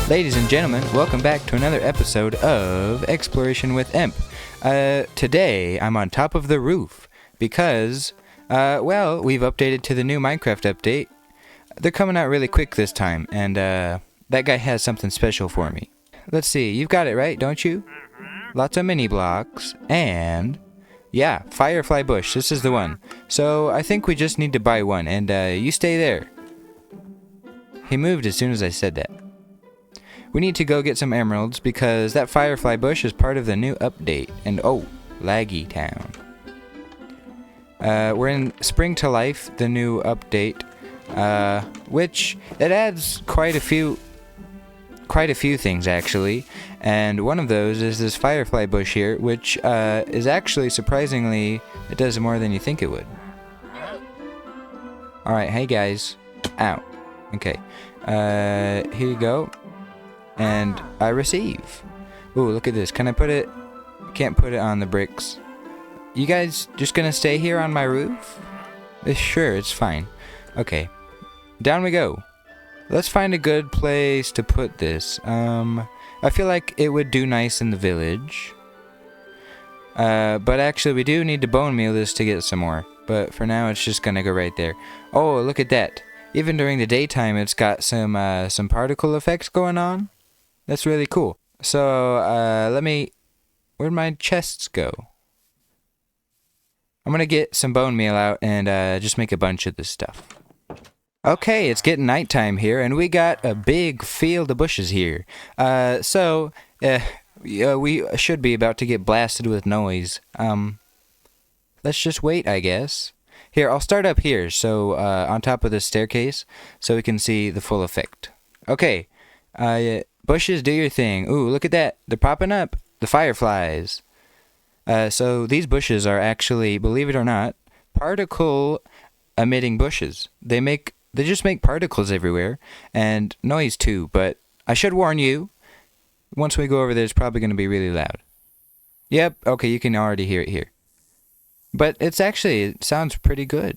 Ladies and gentlemen, welcome back to another episode of Exploration with Imp. Today, I'm on top of the roof because, we've updated to the new Minecraft update. They're coming out really quick this time, and that guy has something special for me. Let's see, you've got it right, don't you? Lots of mini blocks, and yeah, Firefly Bush, this is the one. So I think we just need to buy one, and you stay there. He moved as soon as I said that. We need to go get some emeralds because that Firefly Bush is part of the new update. And oh, Laggy Town. We're in Spring to Life, the new update, which it adds quite a few things actually. And one of those is this Firefly Bush here, which is actually surprisingly, it does more than you think it would. Alright, hey guys. Ow. Okay. Here you go. And I receive. Ooh, look at this. Can I put it? Can't put it on the bricks. You guys just gonna stay here on my roof? Sure, it's fine. Okay. Down we go. Let's find a good place to put this. I feel like it would do nice in the village. But actually we do need to bone meal this to get some more. But for now it's just gonna go right there. Oh, look at that. Even during the daytime it's got some particle effects going on. That's really cool. So, where'd my chests go? I'm gonna get some bone meal out and just make a bunch of this stuff. Okay, it's getting nighttime here, and we got a big field of bushes here. We should be about to get blasted with noise. Let's just wait, I guess. Here, I'll start up here, so on top of this staircase, so we can see the full effect. Okay, bushes, do your thing. Ooh, look at that. They're popping up. The fireflies. So these bushes are actually, believe it or not, particle emitting bushes. They just make particles everywhere and noise too, but I should warn you, once we go over there, it's probably going to be really loud. Yep, okay, you can already hear it here. But it sounds pretty good.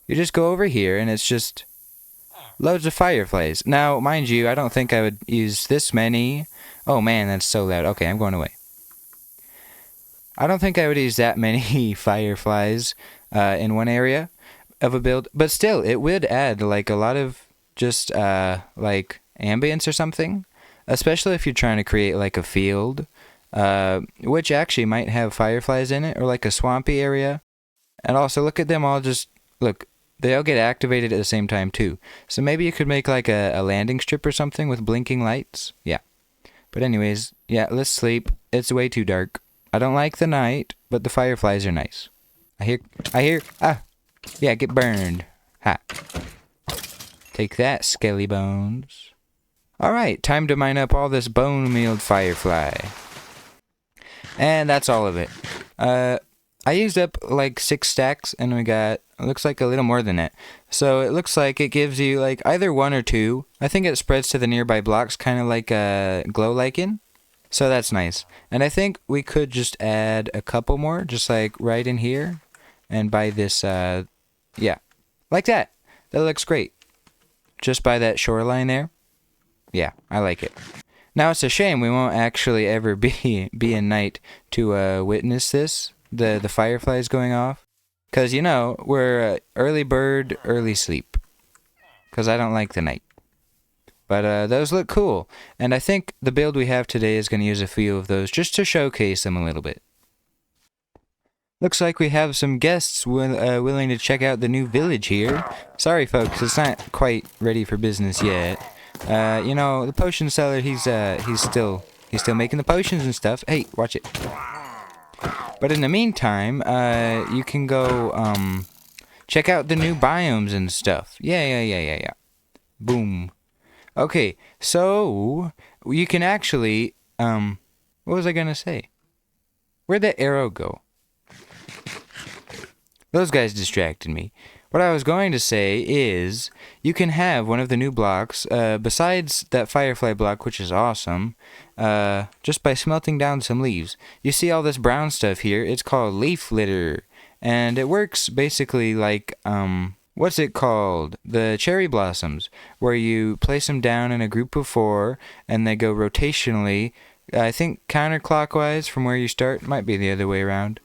You just go over here and it's just loads of fireflies. Now, mind you, I don't think I would use this many. Oh man, that's so loud. Okay, I'm going away. I don't think I would use that many fireflies in one area of a build. But still, it would add like a lot of just like ambience or something. Especially if you're trying to create like a field, which actually might have fireflies in it, or like a swampy area. And also, look at them all just, look. They all get activated at the same time too. So maybe you could make like a landing strip or something with blinking lights. Yeah. But anyways, yeah, let's sleep. It's way too dark. I don't like the night, but the fireflies are nice. I hear, yeah, get burned. Ha. Take that, skelly bones. Alright, time to mine up all this bone-mealed firefly. And that's all of it. I used up like 6 stacks, and we got, it looks like a little more than that. So it looks like it gives you like either 1 or 2. I think it spreads to the nearby blocks, kind of like a glow lichen. So that's nice. And I think we could just add a couple more, just like right in here. And by this, yeah, like that. That looks great. Just by that shoreline there. Yeah, I like it. Now it's a shame we won't actually ever be in night to witness this. The fireflies going off. Because, you know, we're early bird, early sleep. Because I don't like the night. But those look cool. And I think the build we have today is going to use a few of those just to showcase them a little bit. Looks like we have some guests willing to check out the new village here. Sorry, folks, it's not quite ready for business yet. You know, the potion seller, he's still making the potions and stuff. Hey, watch it. But in the meantime, you can go, check out the new biomes and stuff. Yeah. Boom. Okay, so, you can actually, what was I gonna say? Where'd that arrow go? Those guys distracted me. What I was going to say is, you can have one of the new blocks, besides that firefly block, which is awesome, just by smelting down some leaves. You see all this brown stuff here, it's called leaf litter. And it works basically like, what's it called? The cherry blossoms, where you place them down in a group of 4, and they go rotationally, I think counterclockwise from where you start. Might be the other way around.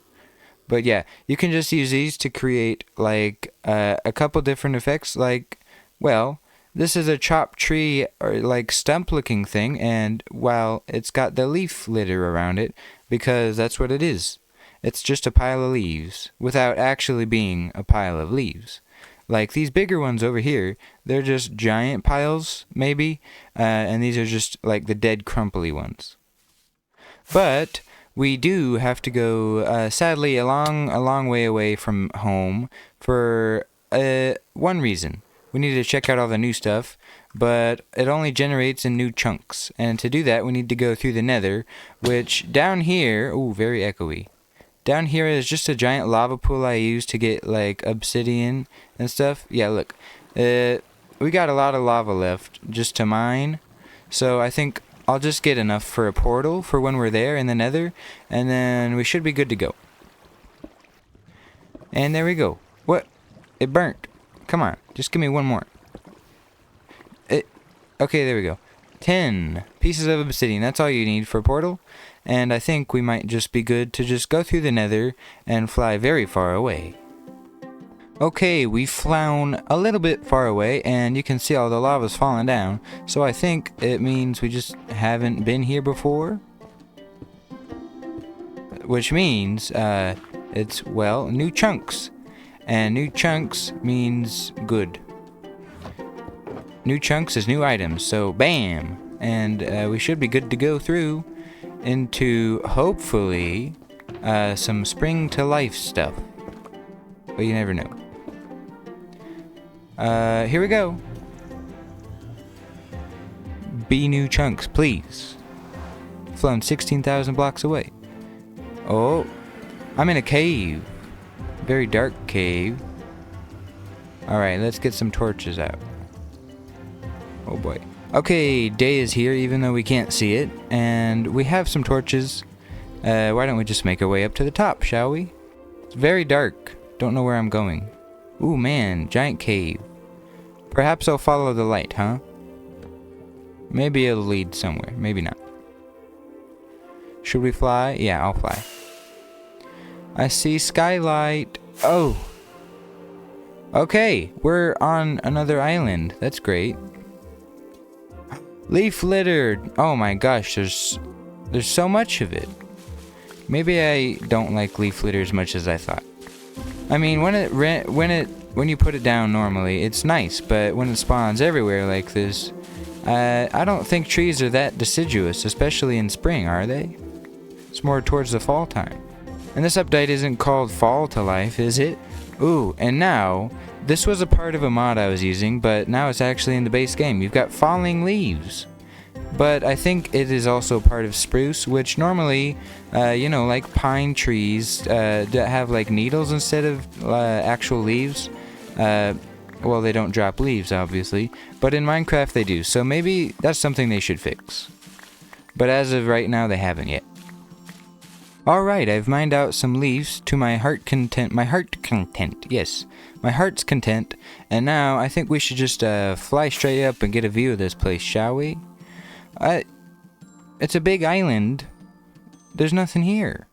But yeah, you can just use these to create, like, a couple different effects, like, well, this is a chopped tree, or like stump-looking thing, and, well, it's got the leaf litter around it, because that's what it is. It's just a pile of leaves, without actually being a pile of leaves. Like these bigger ones over here, they're just giant piles, maybe, and these are just like the dead crumply ones. But we do have to go, sadly, a long way away from home for one reason. We need to check out all the new stuff, but it only generates in new chunks. And to do that, we need to go through the nether, which down here, ooh, very echoey. Down here is just a giant lava pool I use to get, like, obsidian and stuff. Yeah, look. We got a lot of lava left just to mine. So I think I'll just get enough for a portal for when we're there in the nether. And then we should be good to go. And there we go. What? It burnt. Come on. Just give me one more. Okay, there we go. 10 pieces of obsidian. That's all you need for a portal. And I think we might just be good to just go through the nether and fly very far away. Okay, we've flown a little bit far away, and you can see all the lava's falling down. So I think it means we just haven't been here before. Which means, it's, well, new chunks. And new chunks means good. New chunks is new items, so bam! And we should be good to go through into, hopefully, some spring to life stuff. But you never know. Here we go. Be new chunks, please. Flown 16,000 blocks away. Oh, I'm in a cave. Very dark cave. Alright, let's get some torches out. Oh boy. Okay, day is here even though we can't see it, and we have some torches. Why don't we just make our way up to the top, shall we? It's very dark. Don't know where I'm going. Ooh man, giant cave. Perhaps I'll follow the light, huh? Maybe it'll lead somewhere, maybe not. Should we fly? Yeah, I'll fly. I see skylight. Oh! Okay, we're on another island. That's great. Leaf litter. Oh my gosh, there's so much of it. Maybe I don't like leaf litter as much as I thought. I mean, when you put it down normally, it's nice, but when it spawns everywhere like this, I don't think trees are that deciduous, especially in spring, are they? It's more towards the fall time. And this update isn't called Fall to Life, is it? Ooh, and now, this was a part of a mod I was using, but now it's actually in the base game. You've got falling leaves. But I think it is also part of spruce, which normally, you know, like pine trees that have like needles instead of actual leaves. Well, they don't drop leaves, obviously, but in Minecraft they do, so maybe that's something they should fix. But as of right now, they haven't yet. Alright, I've mined out some leaves to my heart content, yes, my heart's content, and now I think we should just fly straight up and get a view of this place, shall we? It's a big island. There's nothing here.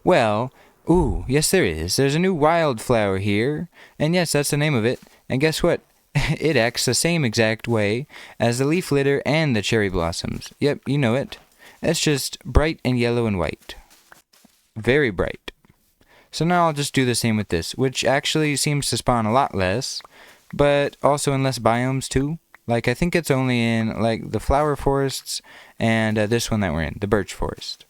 Well, ooh, yes there is. There's a new wildflower here, and yes, that's the name of it, and guess what? It acts the same exact way as the leaf litter and the cherry blossoms. Yep, you know it. It's just bright and yellow and white. Very bright. So now I'll just do the same with this, which actually seems to spawn a lot less, but also in less biomes too. Like, I think it's only in, like, the flower forests and this one that we're in, the birch forest.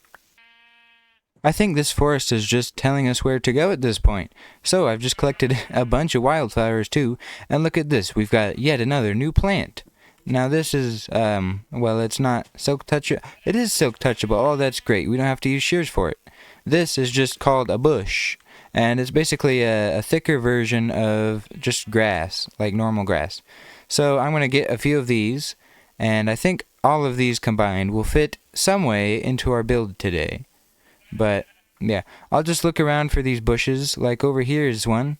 I think this forest is just telling us where to go at this point. So I've just collected a bunch of wildflowers too, and look at this, we've got yet another new plant. Now this is, well, it's not silk touchable. It is silk touchable. Oh, that's great. We don't have to use shears for it. This is just called a bush, and it's basically a thicker version of just grass, like normal grass. So I'm going to get a few of these, and I think all of these combined will fit some way into our build today. But, yeah, I'll just look around for these bushes, like over here is one.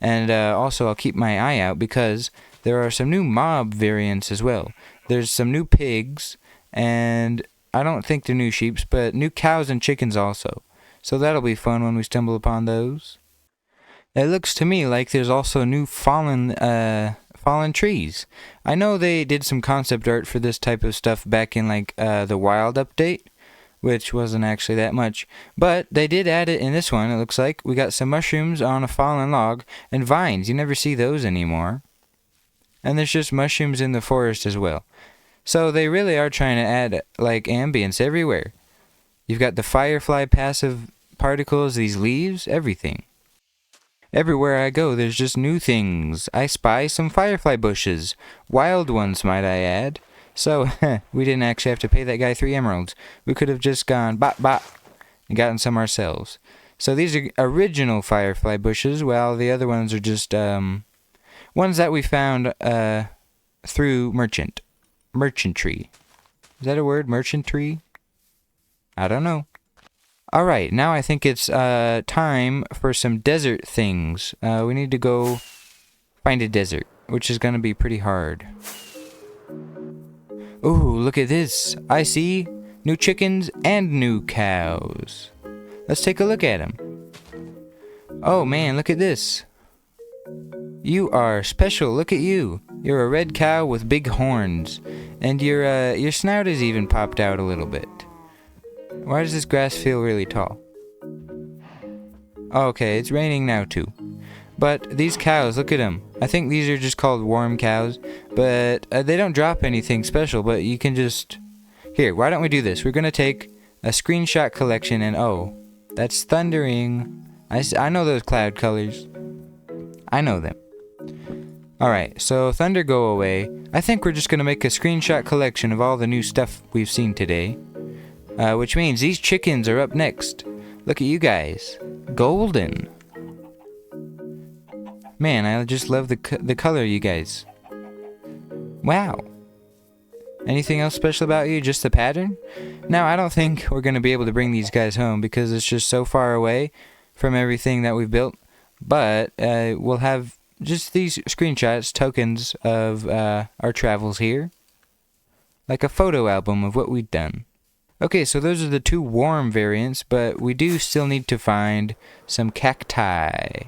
And also I'll keep my eye out because there are some new mob variants as well. There's some new pigs, and I don't think they're new sheeps, but new cows and chickens also. So that'll be fun when we stumble upon those. It looks to me like there's also new fallen trees. I know they did some concept art for this type of stuff back in like the Wild update, which wasn't actually that much, but they did add it in this one. It looks like we got some mushrooms on a fallen log and vines. You never see those anymore. And there's just mushrooms in the forest as well. So they really are trying to add like ambience everywhere. You've got the firefly passive particles, these leaves, everything. Everywhere I go, there's just new things. I spy some firefly bushes. Wild ones, might I add. So, we didn't actually have to pay that guy 3 emeralds. We could have just gone bop bop and gotten some ourselves. So these are original firefly bushes, while the other ones are just ones that we found through merchantry. Is that a word? Merchantry? I don't know. Alright, now I think it's time for some desert things. We need to go find a desert, which is going to be pretty hard. Ooh, look at this. I see new chickens and new cows. Let's take a look at them. Oh man, look at this. You are special, look at you. You're a red cow with big horns. And your snout is even popped out a little bit. Why does this grass feel really tall? Okay, it's raining now too. But these cows, look at them. I think these are just called warm cows. But they don't drop anything special, but you can just... Here, why don't we do this? We're going to take a screenshot collection and oh, that's thundering. I know those cloud colors. I know them. Alright, so thunder go away. I think we're just going to make a screenshot collection of all the new stuff we've seen today. Which means these chickens are up next. Look at you guys. Golden. Man, I just love the color, you guys. Wow. Anything else special about you? Just the pattern? Now, I don't think we're going to be able to bring these guys home because it's just so far away from everything that we've built. But we'll have just these screenshots, tokens of our travels here. Like a photo album of what we've done. Okay, so those are the 2 warm variants, but we do still need to find some cacti.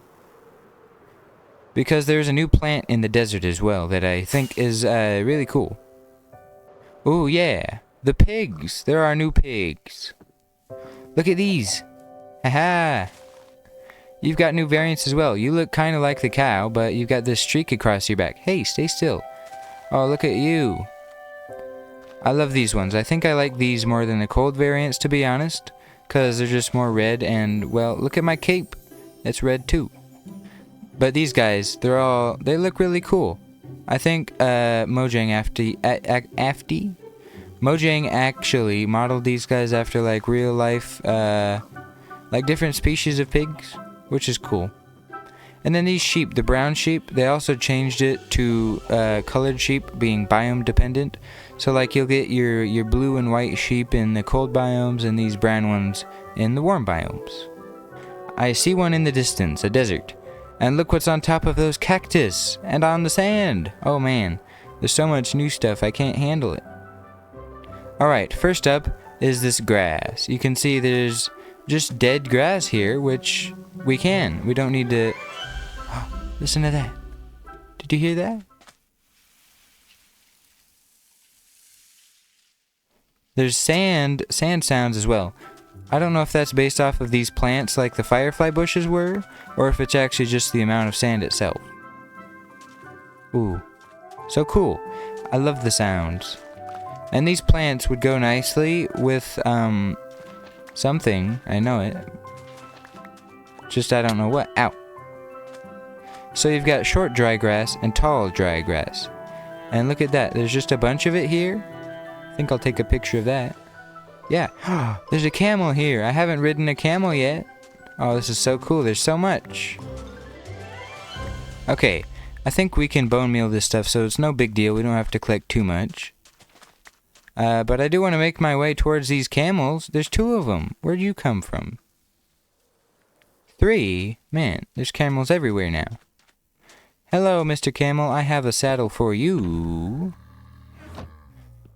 Because there's a new plant in the desert as well that I think is really cool. Oh yeah, the pigs. There are new pigs. Look at these. Haha. You've got new variants as well. You look kind of like the cow, but you've got this streak across your back. Hey, stay still. Oh, look at you. I love these ones. I think I like these more than the cold variants, to be honest. Because they're just more red and, well, look at my cape. It's red too. But these guys, they look really cool. I think Mojang actually modeled these guys after like real life, like different species of pigs, which is cool. And then these sheep, the brown sheep, they also changed it to colored sheep being biome dependent. So like you'll get your blue and white sheep in the cold biomes and these brown ones in the warm biomes. I see one in the distance, a desert. And look what's on top of those cactus and on the sand. Oh man, there's so much new stuff I can't handle it. Alright, first up is this grass. You can see there's just dead grass here, which we don't need to... Listen to that. Did you hear that? There's sand sounds as well. I don't know if that's based off of these plants like the firefly bushes were, or if it's actually just the amount of sand itself. Ooh, so cool. I love the sounds. And these plants would go nicely with, something. I know it. Just I don't know what. Ow. So you've got short dry grass and tall dry grass. And look at that. There's just a bunch of it here. I think I'll take a picture of that. Yeah. There's a camel here. I haven't ridden a camel yet. Oh, this is so cool. There's so much. Okay. I think we can bone meal this stuff, so it's no big deal. We don't have to collect too much. But I do want to make my way towards these camels. There's 2 of them. Where'd you come from? 3? Man, there's camels everywhere now. Hello, Mr. Camel. I have a saddle for you.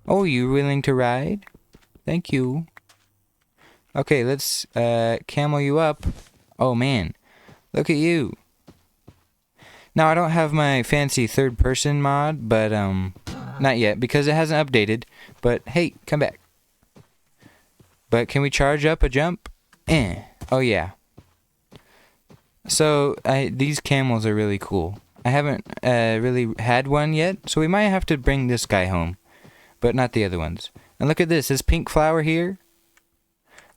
Oh, you willing to ride? Thank you. Okay, let's camel you up. Oh man, look at you. Now I don't have my fancy third person mod, but not yet because it hasn't updated. But hey, come back. But can we charge up a jump? Oh yeah. So these camels are really cool. I haven't really had one yet, so we might have to bring this guy home, but not the other ones. And look at this pink flower here.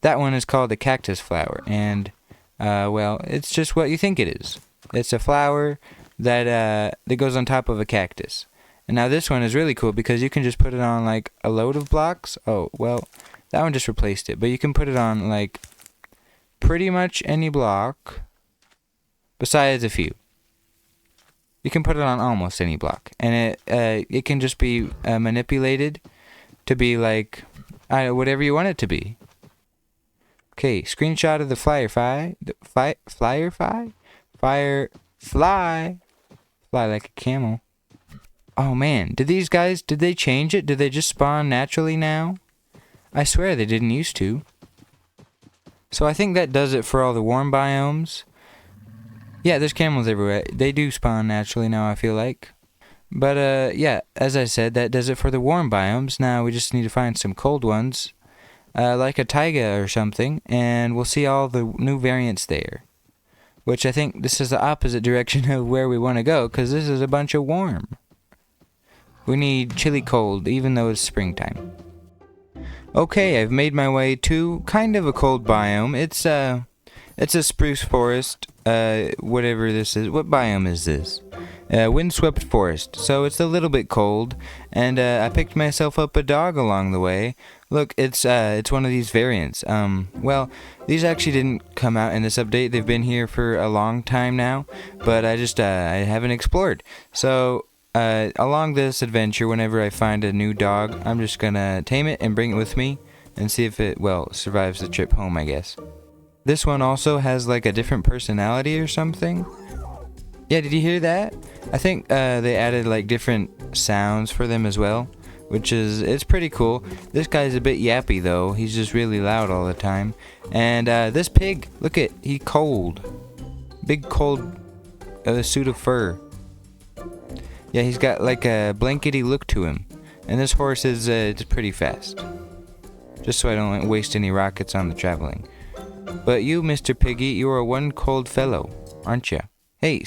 That one is called a cactus flower, and well, it's just what you think it is. It's a flower that goes on top of a cactus. And now this one is really cool because you can just put it on like a load of blocks. Oh, well, that one just replaced it, but you can put it on like pretty much any block besides a few. You can put it on almost any block, and it can just be manipulated to be like whatever you want it to be. Okay, screenshot of the fly like a camel. Oh man, did they change it? Did they just spawn naturally now? I swear they didn't used to. So I think that does it for all the warm biomes. Yeah, there's camels everywhere. They do spawn naturally now, I feel like. But yeah, as I said, that does it for the warm biomes. Now we just need to find some cold ones, like a taiga or something, and we'll see all the new variants there. Which I think this is the opposite direction of where we want to go, because this is a bunch of warm. We need chilly cold, even though it's springtime. Okay, I've made my way to kind of a cold biome. It's a spruce forest, whatever this is. What biome is this? Windswept forest. So it's a little bit cold, and I picked myself up a dog along the way. Look, it's one of these variants. Well, these actually didn't come out in this update. They've been here for a long time now, but I haven't explored. So along this adventure, whenever I find a new dog, I'm just gonna tame it and bring it with me and see if it, well, survives the trip home, I guess. This one also has like a different personality or something. Yeah, did you hear that? I think they added like different sounds for them as well, it's pretty cool. This guy's a bit yappy though. He's just really loud all the time. And this pig, look at, he's cold. Big cold suit of fur. Yeah, he's got like a blankety look to him. And this horse is it's pretty fast. Just so I don't waste any rockets on the traveling. But you, Mr. Piggy, you are one cold fellow, aren't you? Hey,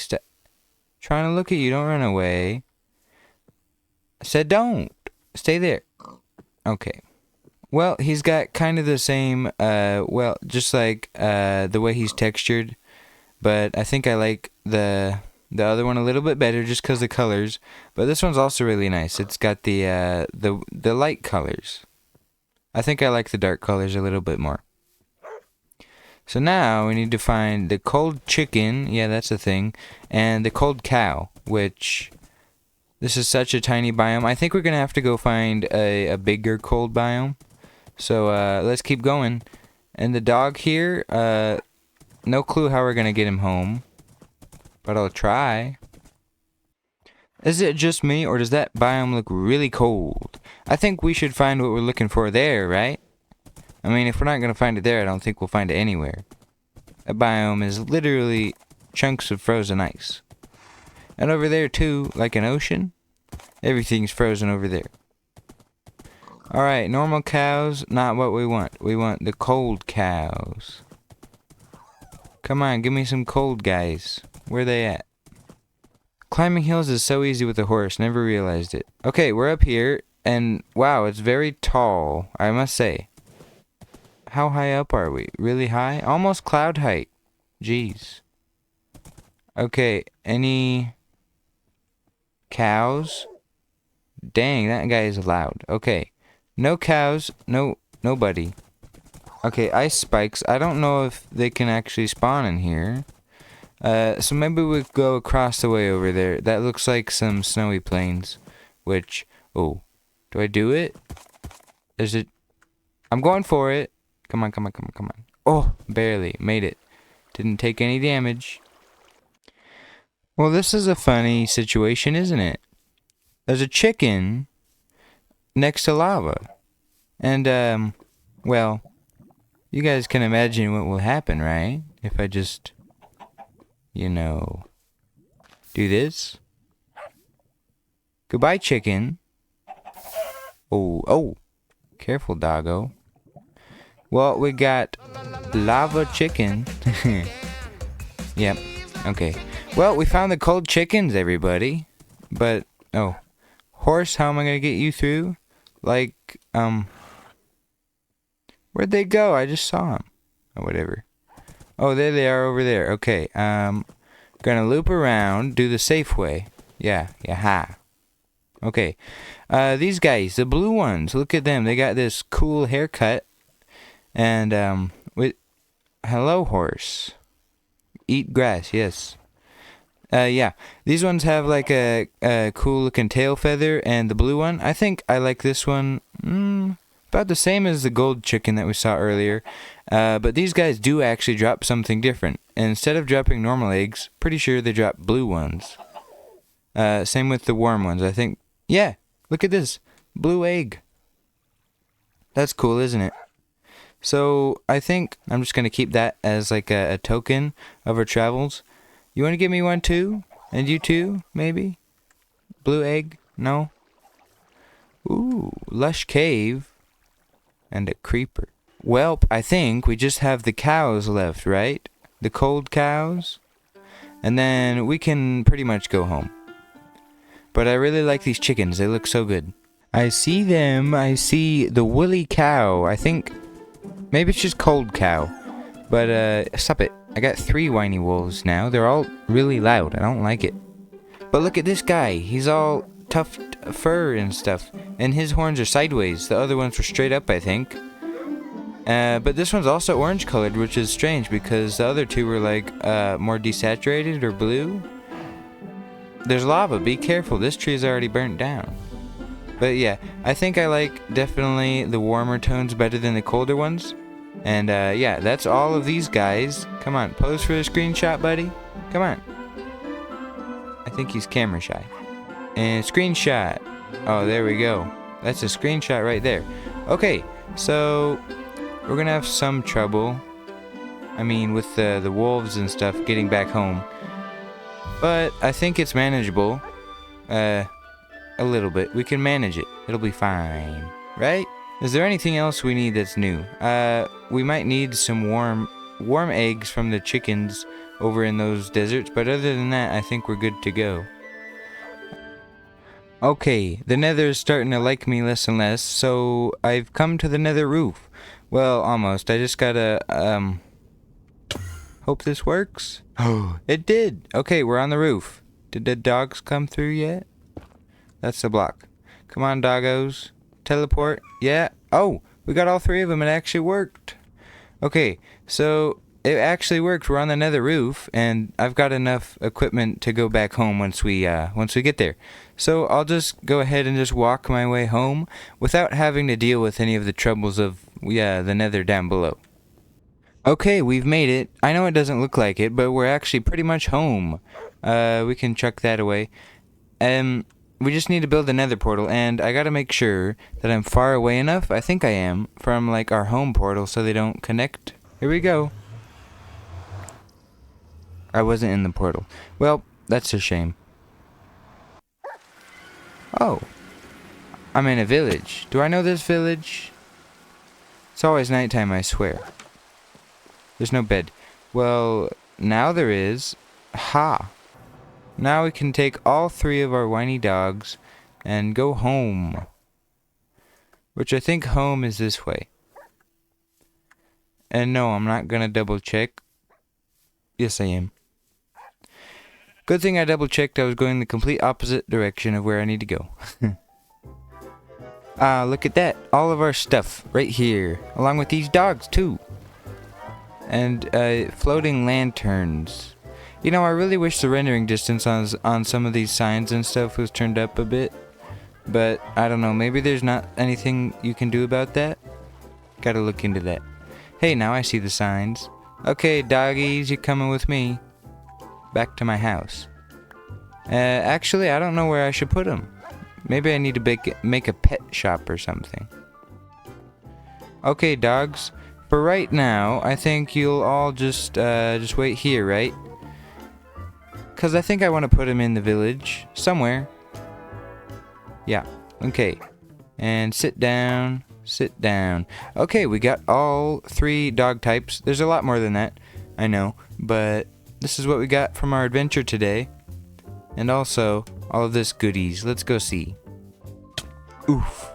trying to look at you, don't run away. I said don't. Stay there. Okay. Well, he's got kind of the same, well, just like the way he's textured. But I think I like the other one a little bit better just because of the colors. But this one's also really nice. It's got the light colors. I think I like the dark colors a little bit more. So now we need to find the cold chicken, yeah, that's a thing, and the cold cow, which, this is such a tiny biome. I think we're going to have to go find a bigger cold biome. So let's keep going. And the dog here, no clue how we're going to get him home, but I'll try. Is it just me, or does that biome look really cold? I think we should find what we're looking for there, right? I mean, if we're not going to find it there, I don't think we'll find it anywhere. That biome is literally chunks of frozen ice. And over there, too, like an ocean, everything's frozen over there. Alright, normal cows, not what we want. We want the cold cows. Come on, give me some cold guys. Where they at? Climbing hills is so easy with a horse, never realized it. Okay, we're up here, and wow, it's very tall, I must say. How high up are we? Really high? Almost cloud height. Jeez. Okay, any cows? Dang, that guy is loud. Okay. No cows, nobody. Okay, ice spikes. I don't know if they can actually spawn in here. So maybe we'll go across the way over there. That looks like some snowy plains. Which, oh, do I do it? Is it? I'm going for it. Come on. Oh, barely. Made it. Didn't take any damage. Well, this is a funny situation, isn't it? There's a chicken next to lava. And, well, you guys can imagine what will happen, right? If I just, you know, do this. Goodbye, chicken. Oh, careful, doggo. Well, we got lava chicken. Yep, okay. Well, we found the cold chickens, everybody. But, oh, horse, how am I gonna get you through? Like, where'd they go? I just saw them. Or whatever. Oh, there they are over there. Okay, gonna loop around, do the safe way. Yeah, ha. Okay, these guys, the blue ones, look at them. They got this cool haircut. And, hello, horse. Eat grass, yes. Yeah, these ones have like a cool looking tail feather, and the blue one, I think I like this one, about the same as the gold chicken that we saw earlier. But these guys do actually drop something different. And instead of dropping normal eggs, pretty sure they drop blue ones. Same with the warm ones, I think. Yeah, look at this. Blue egg. That's cool, isn't it? So I think I'm just going to keep that as like a token of our travels. You want to give me one too? And you too, maybe? Blue egg? No? Ooh, lush cave. And a creeper. Welp, I think we just have the cows left, right? The cold cows? And then we can pretty much go home. But I really like these chickens. They look so good. I see them. I see the woolly cow. I think maybe it's just cold cow. But, stop it. I got 3 whiny wolves now. They're all really loud. I don't like it. But look at this guy. He's all tufted fur and stuff. And his horns are sideways. The other ones were straight up, I think. But this one's also orange colored, which is strange because the other 2 were like, more desaturated or blue. There's lava. Be careful. This tree is already burnt down. But yeah, I think I like definitely the warmer tones better than the colder ones. And yeah, that's all of these guys. Come on, pose for the screenshot, buddy. Come on. I think he's camera shy. And screenshot. Oh, there we go. That's a screenshot right there. Okay, so we're gonna have some trouble. I mean, with the wolves and stuff getting back home. But I think it's manageable. A little bit. We can manage it. It'll be fine. Right? Is there anything else we need that's new? We might need some warm eggs from the chickens over in those deserts, but other than that, I think we're good to go. Okay, the nether is starting to like me less and less, so I've come to the nether roof. Well, almost. I just gotta, hope this works. Oh, it did! Okay, we're on the roof. Did the dogs come through yet? That's the block. Come on, doggos. Teleport. Yeah. Oh, we got all 3 of them. It actually worked. Okay, so it actually worked. We're on the nether roof, and I've got enough equipment to go back home once we get there. So I'll just go ahead and just walk my way home without having to deal with any of the troubles of the nether down below. Okay, we've made it. I know it doesn't look like it, but we're actually pretty much home. We can chuck that away. We just need to build a nether portal, and I gotta make sure that I'm far away enough, I think I am, from like our home portal so they don't connect. Here we go. I wasn't in the portal. Well, that's a shame. Oh. I'm in a village. Do I know this village? It's always nighttime, I swear. There's no bed. Well, now there is. Ha! Now we can take all 3 of our whiny dogs and go home. Which I think home is this way. And no, I'm not gonna double check. Yes, I am. Good thing I double checked. I was going the complete opposite direction of where I need to go. Look at that. All of our stuff right here. Along with these dogs, too. And, floating lanterns. You know, I really wish the rendering distance on some of these signs and stuff was turned up a bit. But, I don't know, maybe there's not anything you can do about that? Gotta look into that. Hey, now I see the signs. Okay, doggies, you're coming with me. Back to my house. Actually, I don't know where I should put them. Maybe I need to make a pet shop or something. Okay, dogs. For right now, I think you'll all just wait here, right? Because I think I want to put them in the village. Somewhere. Yeah. Okay. And sit down. Sit down. Okay, we got all 3 dog types. There's a lot more than that. I know. But this is what we got from our adventure today. And also, all of this goodies. Let's go see. Oof.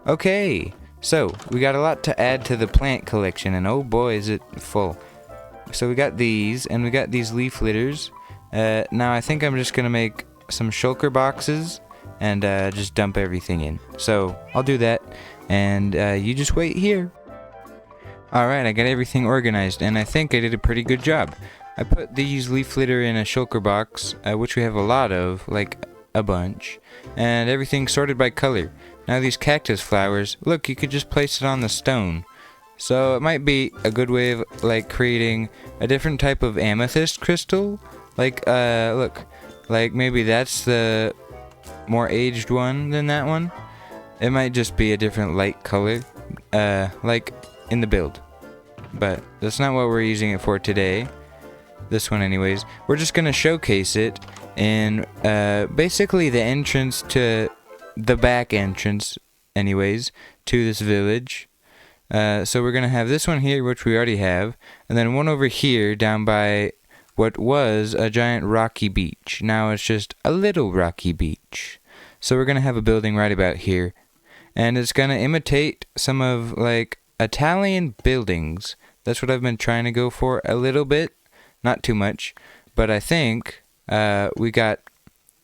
Okay. So, we got a lot to add to the plant collection. And oh boy, is it full. So we got these. And we got these leaf litters. Now I think I'm just going to make some shulker boxes. And just dump everything in. So, I'll do that. And you just wait here. Alright, I got everything organized. And I think I did a pretty good job. I put these leaf litter in a shulker box, which we have a lot of, like a bunch, and everything sorted by color. Now these cactus flowers, look, you could just place it on the stone. So it might be a good way of like creating a different type of amethyst crystal. Like, look, like maybe that's the more aged one than that one. It might just be a different light color, like in the build. But that's not what we're using it for today. This one anyways. We're just going to showcase it in basically the entrance to the back entrance anyways to this village. So we're going to have this one here, which we already have, and then one over here down by what was a giant rocky beach. Now it's just a little rocky beach. So we're going to have a building right about here, and it's going to imitate some of like Italian buildings. That's what I've been trying to go for a little bit. Not too much, but I think we got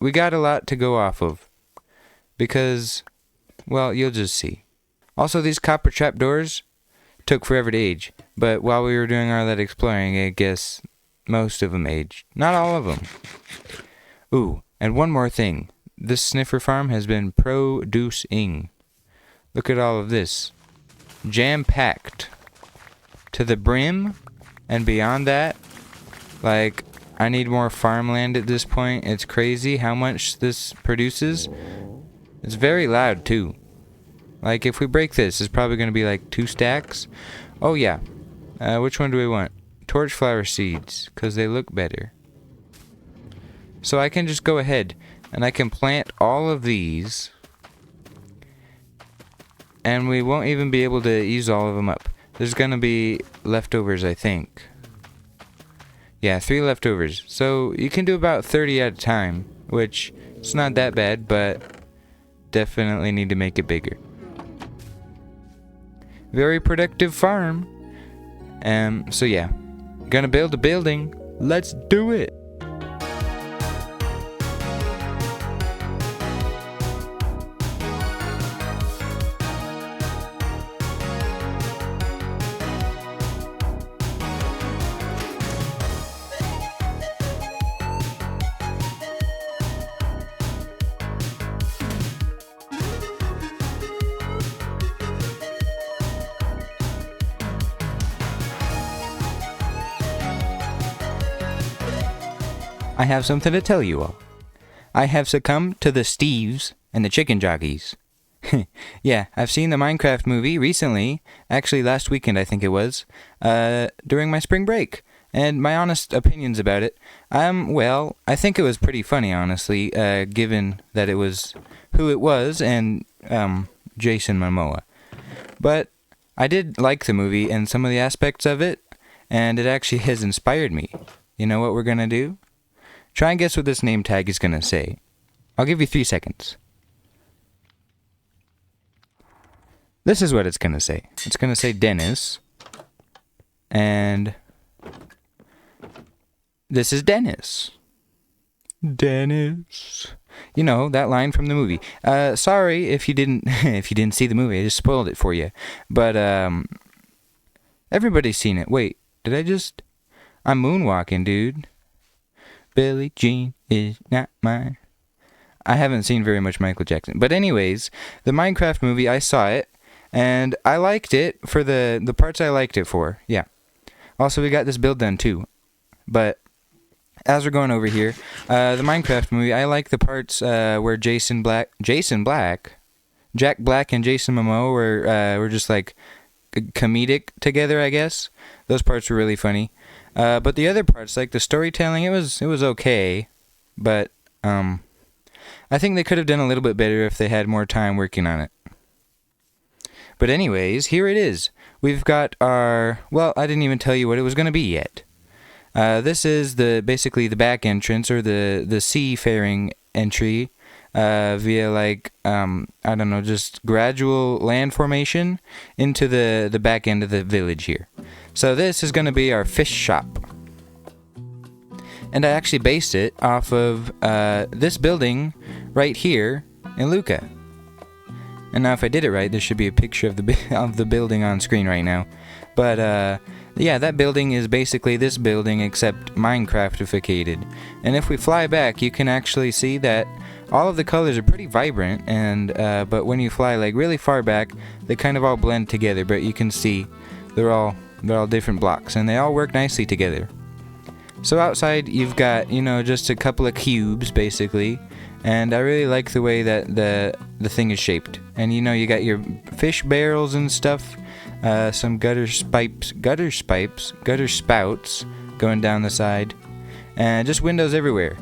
a lot to go off of, because, well, you'll just see. Also, these copper trapdoors took forever to age, but while we were doing all that exploring, I guess most of them aged. Not all of them. Ooh, and one more thing. This sniffer farm has been producing. Look at all of this. Jam-packed to the brim, and beyond that. Like, I need more farmland at this point. It's crazy how much this produces. It's very loud, too. Like, if we break this, it's probably going to be like 2 stacks. Oh, yeah. Which one do we want? Torchflower seeds, because they look better. So I can just go ahead, and I can plant all of these. And we won't even be able to use all of them up. There's going to be leftovers, I think. Yeah, 3 leftovers. So you can do about 30 at a time, which it's not that bad, but definitely need to make it bigger. Very productive farm. So yeah, gonna build a building. Let's do it. I have something to tell you all. I have succumbed to the Steves and the chicken jockeys. Yeah, I've seen the Minecraft movie recently, actually last weekend I think it was, during my spring break, and my honest opinions about it, well, I think it was pretty funny, honestly, given that it was who it was and, Jason Momoa. But I did like the movie and some of the aspects of it, and it actually has inspired me. You know what we're gonna do? Try and guess what this name tag is gonna say. I'll give you 3 seconds. This is what it's gonna say. It's gonna say Dennis. And this is Dennis. Dennis. You know, that line from the movie. Sorry if you didn't if you didn't see the movie. I just spoiled it for you. But everybody's seen it. Wait, I'm moonwalking, dude. Billie Jean is not mine. I haven't seen very much Michael Jackson. But anyways, the Minecraft movie, I saw it, and I liked it for the parts I liked it for. Yeah. Also, we got this build done, too. But as we're going over here, the Minecraft movie, I like the parts where Jack Black and Jason Momoa were just like comedic together, I guess. Those parts were really funny. But the other parts, like the storytelling, it was okay. But I think they could have done a little bit better if they had more time working on it. But anyways, here it is. We've got our... Well, I didn't even tell you what it was going to be yet. This is basically the back entrance, or the seafaring entry, via like, I don't know, just gradual land formation into the back end of the village here. So this is going to be our fish shop. And I actually based it off of this building right here in Luca. And now if I did it right, there should be a picture of the building on screen right now. But yeah, that building is basically this building except Minecraftificated. And if we fly back, you can actually see that all of the colors are pretty vibrant, and but when you fly like really far back, they kind of all blend together. But you can see they're all different blocks, and they all work nicely together. So outside you've got, you know, just a couple of cubes basically, and I really like the way that the thing is shaped. And you know, you got your fish barrels and stuff, some gutter spouts going down the side, and just windows everywhere.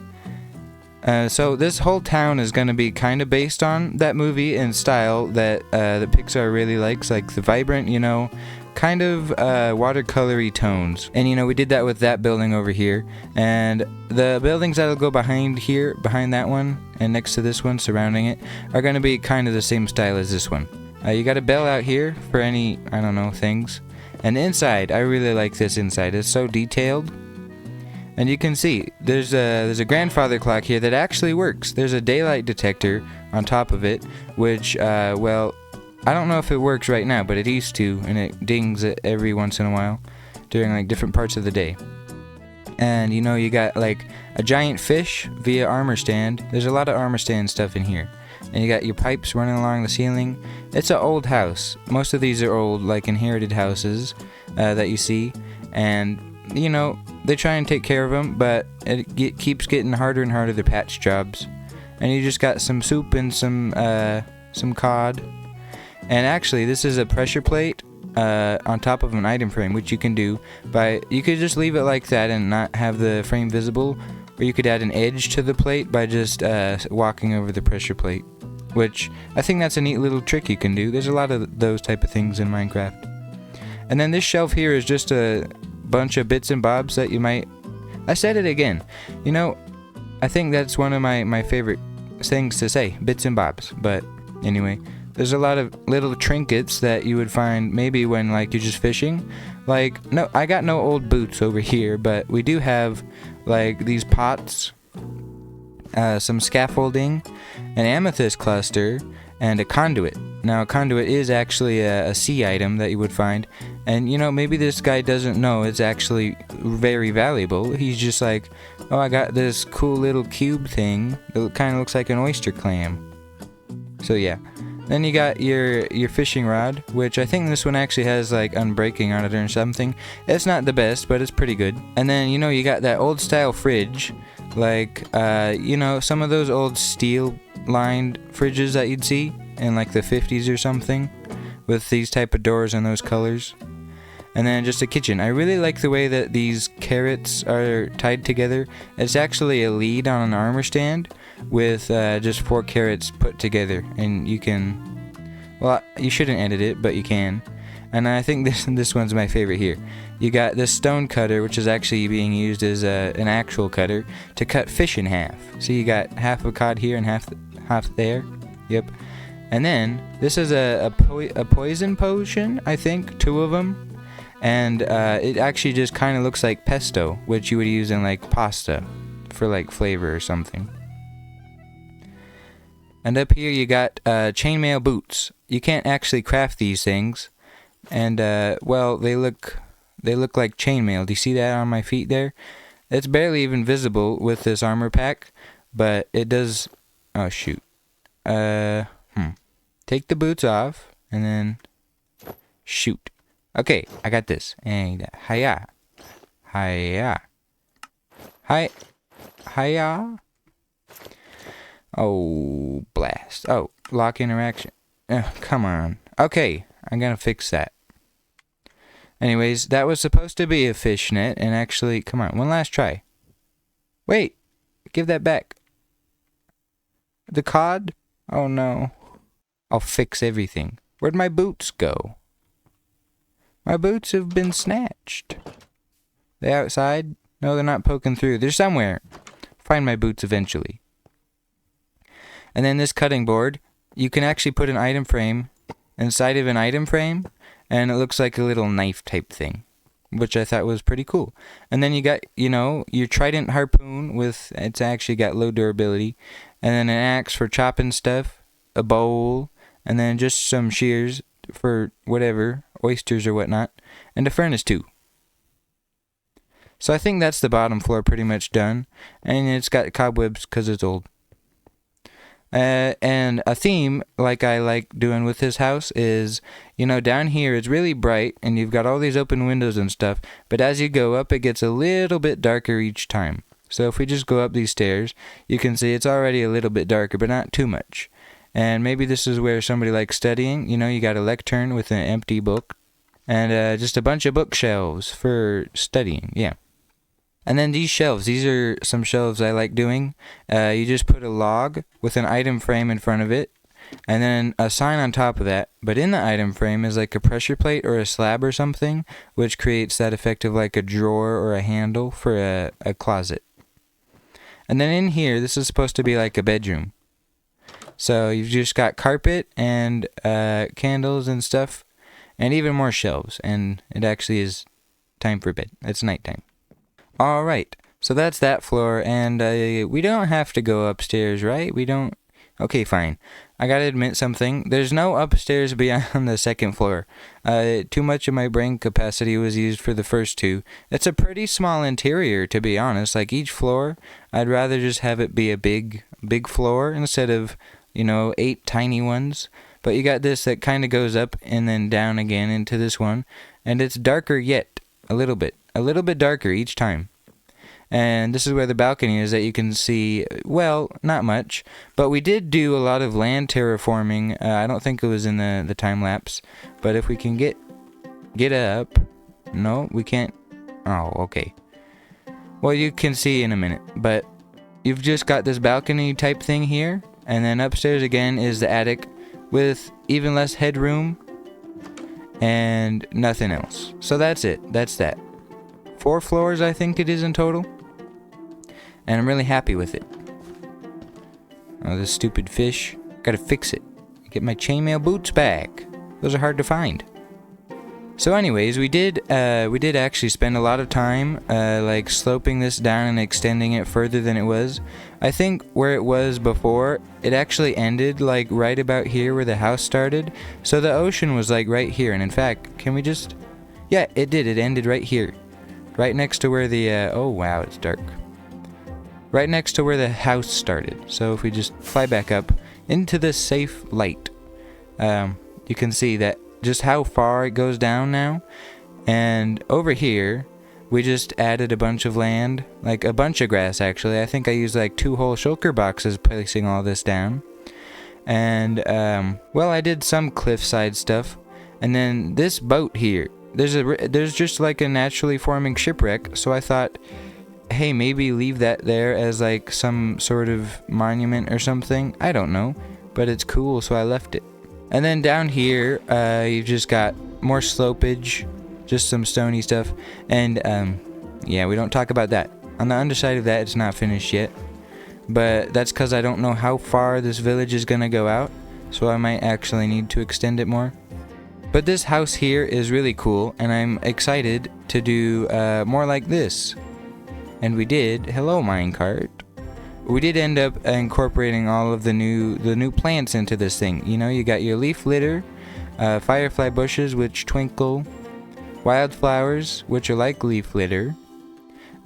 So this whole town is going to be kind of based on that movie in style that Pixar really likes, like the vibrant, you know, kind of watercolory tones. And you know, we did that with that building over here, and the buildings that'll go behind here, behind that one, and next to this one surrounding it, are going to be kind of the same style as this one. You got a bell out here for any, I don't know, things. And the inside, I really like this inside. It's so detailed. And you can see there's a grandfather clock here that actually works. There's a daylight detector on top of it, which well, I don't know if it works right now, but it used to, and it dings it every once in a while during like different parts of the day. And you know, you got like a giant fish via armor stand. There's a lot of armor stand stuff in here. And you got your pipes running along the ceiling. It's an old house. Most of these are old, like inherited houses that you see. And you know, they try and take care of them, but it keeps getting harder and harder to patch jobs. And you just got some soup and some cod. And actually, this is a pressure plate on top of an item frame, which you can do by, you could just leave it like that and not have the frame visible, or you could add an edge to the plate by just walking over the pressure plate, which I think that's a neat little trick you can do. There's a lot of those type of things in Minecraft. And then this shelf here is just a bunch of bits and bobs that you might... I said it again. You know, I think that's one of my favorite things to say, bits and bobs. But anyway, there's a lot of little trinkets that you would find maybe when like you're just fishing. Like, no, I got no old boots over here, but we do have like these pots, some scaffolding, an amethyst cluster, and a conduit. Now, a conduit is actually a sea item that you would find, and you know, maybe this guy doesn't know it's actually very valuable. He's just like, oh, I got this cool little cube thing that kind of looks like an oyster clam. So yeah. Then you got your fishing rod, which I think this one actually has like unbreaking on it or something. It's not the best, but it's pretty good. And then, you know, you got that old style fridge, like you know, some of those old steel lined fridges that you'd see in like the 50s or something, with these type of doors and those colors. And then just a kitchen. I really like the way that these carrots are tied together. It's actually a lead on an armor stand with just 4 carrots put together, and you can, well, you shouldn't edit it, but you can. And I think this one's my favorite here. You got this stone cutter, which is actually being used as an actual cutter to cut fish in half. So you got half a cod here and half there. Yep. And then this is a poison potion, I think, 2 of them. And it actually just kind of looks like pesto, which you would use in like pasta for like flavor or something. And up here you got chainmail boots. You can't actually craft these things, and well, they look like chainmail. Do you see that on my feet there? It's barely even visible with this armor pack, but it does. Oh shoot. Take the boots off and then shoot. Okay, I got this. And hiya. Hi. Hiya. Oh, blast. Oh, lock interaction. Come on. Okay, I'm gonna fix that. Anyways, that was supposed to be a fishnet, and actually, come on, one last try. Wait, give that back. The cod? Oh no. I'll fix everything. Where'd my boots go? My boots have been snatched. They outside? No, they're not poking through. They're somewhere. Find my boots eventually. And then this cutting board, you can actually put an item frame inside of an item frame, and it looks like a little knife type thing, which I thought was pretty cool. And then you got, your trident harpoon with, it's actually got low durability, and then an axe for chopping stuff, a bowl, and then just some shears for whatever, oysters or whatnot, and a furnace too. So I think that's the bottom floor pretty much done, and it's got cobwebs because it's old. And a theme, like I like doing with this house, is, down here it's really bright, and you've got all these open windows and stuff, but as you go up, it gets a little bit darker each time. So if we just go up these stairs, you can see it's already a little bit darker, but not too much. And maybe this is where somebody likes studying. You got a lectern with an empty book, and just a bunch of bookshelves for studying, yeah. And then these shelves, these are some shelves I like doing. You just put a log with an item frame in front of it, and then a sign on top of that. But in the item frame is like a pressure plate or a slab or something, which creates that effect of like a drawer or a handle for a closet. And then in here, this is supposed to be like a bedroom. So you've just got carpet and candles and stuff, and even more shelves. And it actually is time for bed. It's nighttime. Alright, so that's that floor, and we don't have to go upstairs, right? We don't... Okay, fine. I gotta admit something. There's no upstairs beyond the second floor. Too much of my brain capacity was used for the first two. It's a pretty small interior, to be honest. Like, each floor, I'd rather just have it be a big floor instead of, 8 tiny ones. But you got this that kind of goes up and then down again into this one, and it's darker yet, a little bit darker each time. And this is where the balcony is that you can see, well, not much, but we did do a lot of land terraforming. I don't think it was in the time lapse, but if we can get up, no, we can't. Oh, okay. Well, you can see in a minute, but you've just got this balcony type thing here, and then upstairs again is the attic with even less headroom and nothing else. So that's it. That's that. 4 floors, I think it is in total. And I'm really happy with it. Oh, this stupid fish. Gotta fix it. Get my chainmail boots back. Those are hard to find. So anyways, we did actually spend a lot of time like sloping this down and extending it further than it was. I think where it was before, it actually ended like right about here where the house started. So the ocean was like right here. And in fact, can we just... Yeah, it did. It ended right here. Right next to where the, oh wow, it's dark. Right next to where the house started. So if we just fly back up into the safe light, you can see that just how far it goes down now. And over here, we just added a bunch of land, like a bunch of grass actually. I think I used like 2 whole shulker boxes placing all this down. And, well, I did some cliffside stuff. And then this boat here. There's just like a naturally forming shipwreck, so I thought, hey, maybe leave that there as like some sort of monument or something. I don't know, but it's cool, so I left it. And then down here, you've just got more slopage, just some stony stuff, and yeah, we don't talk about that. On the underside of that, it's not finished yet, but that's because I don't know how far this village is gonna go out, so I might actually need to extend it more. But this house here is really cool, and I'm excited to do more like this. And we did. Hello, minecart. We did end up incorporating all of the new plants into this thing. You got your leaf litter, firefly bushes which twinkle, wildflowers which are like leaf litter,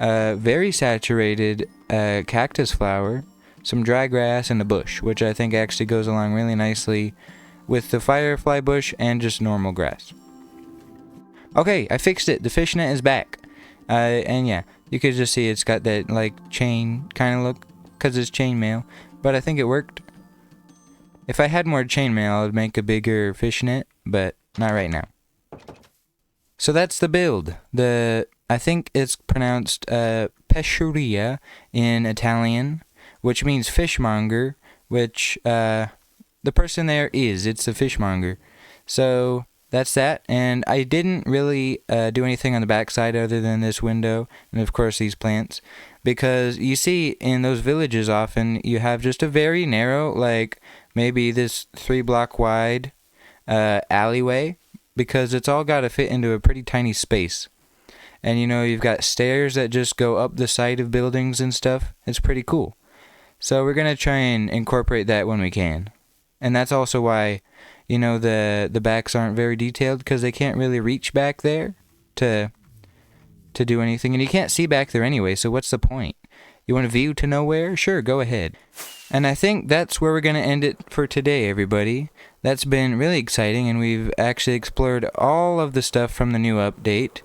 very saturated cactus flower, some dry grass, and a bush, which I think actually goes along really nicely with the firefly bush and just normal grass. Okay, I fixed it. The fishnet is back. And yeah, you could just see it's got that like chain kind of look because it's chainmail, but I think it worked. If I had more chainmail, I would make a bigger fish net, but not right now. So that's the build. I think it's pronounced Pescheria in Italian, which means fishmonger, which the person there it's a fishmonger. So that's that, and I didn't really do anything on the backside other than this window, and of course these plants, because you see in those villages often you have just a very narrow, like maybe this 3-block wide alleyway, because it's all got to fit into a pretty tiny space. And you know, you've got stairs that just go up the side of buildings and stuff. It's pretty cool. So we're going to try and incorporate that when we can. And that's also why, you know, the backs aren't very detailed, because they can't really reach back there to do anything. And you can't see back there anyway, so what's the point? You want a view to nowhere? Sure, go ahead. And I think that's where we're going to end it for today, everybody. That's been really exciting, and we've actually explored all of the stuff from the new update.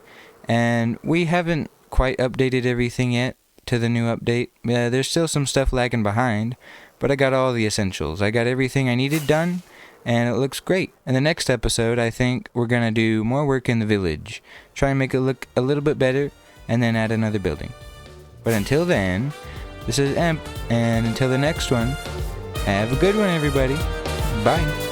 And we haven't quite updated everything yet to the new update. There's still some stuff lagging behind, but I got all the essentials. I got everything I needed done, and it looks great. In the next episode, I think we're going to do more work in the village. Try and make it look a little bit better, and then add another building. But until then, this is Emp, and until the next one, have a good one, everybody. Bye.